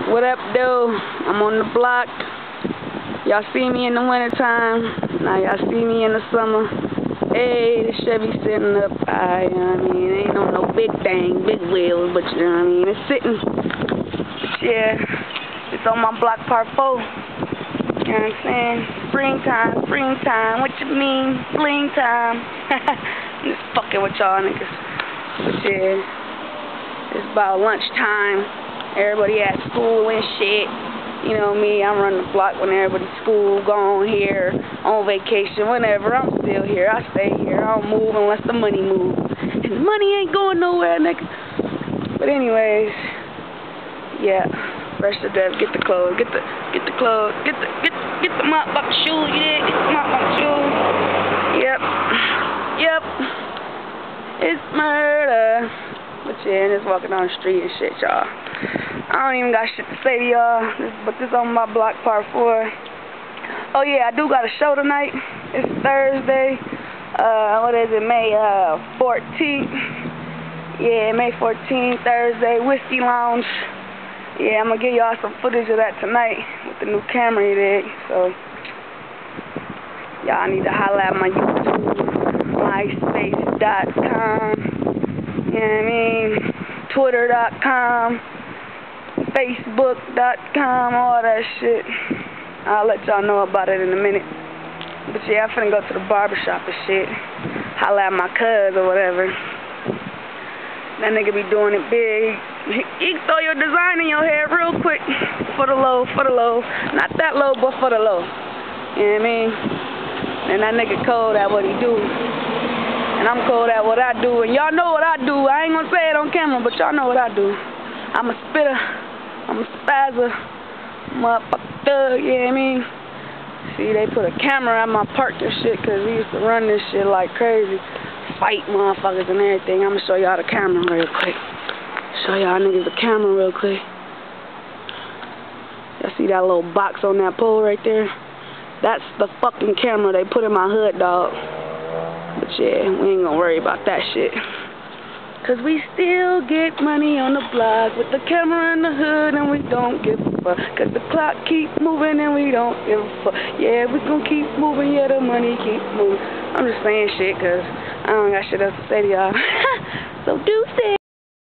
What up, though? I'm on the block. Y'all see me in the wintertime. Now y'all see me in the summer. Hey, the Chevy sitting up high, you know what I mean? Ain't on no big thing, big wheels, but you know what I mean? It's sitting. But yeah, it's on my block part 4. You know what I'm saying? Springtime. What you mean? Fling time. I'm just fucking with y'all niggas. But yeah, it's about lunchtime. Everybody at school and shit. You know me, I'm running the block when everybody's school, gone here, on vacation, whenever. I'm still here. I stay here. I don't move unless the money moves. And the money ain't going nowhere, nigga. But anyways, yeah. Fresh to death. Get the clothes. Get the clothes. Get the motherfucking shoes. You did. Get the motherfucking shoes. Yep. It's murder. But yeah, and just walking down the street and shit, y'all. I don't even got shit to say to y'all, but this on my block part 4. Oh yeah, I do got a show tonight. It's Thursday. What is it? May 14th. Yeah, May 14th, Thursday, Whiskey Lounge. Yeah, I'm gonna give y'all some footage of that tonight with the new camera you dig. So y'all need to holla at my YouTube, myspace.com. You know what I mean? Twitter.com. Facebook.com, all that shit. I'll let y'all know about it in a minute. But yeah, I'm finna go to the barbershop and shit. Holla at my cuz or whatever. That nigga be doing it big. He can throw your design in your hair real quick. For the low. Not that low, but for the low. You know what I mean? And that nigga cold at what he do. And I'm cold at what I do. And y'all know what I do. I ain't gonna say it on camera, but y'all know what I do. I'm a spitter. I'm a spazzer, motherfucker thug, you know what I mean? See, they put a camera at my park and shit, because we used to run this shit like crazy. Fight motherfuckers and everything. I'm going to show y'all the camera real quick. Show y'all niggas the camera real quick. Y'all see that little box on that pole right there? That's the fucking camera they put in my hood, dog. But yeah, we ain't going to worry about that shit. Cause we still get money on the block with the camera in the hood and we don't give a fuck. Cause the clock keep moving and we don't give a fuck. Yeah, we gon' keep moving, yeah, the money keep moving. I'm just saying shit cause I don't got shit else to say to y'all. So deuces.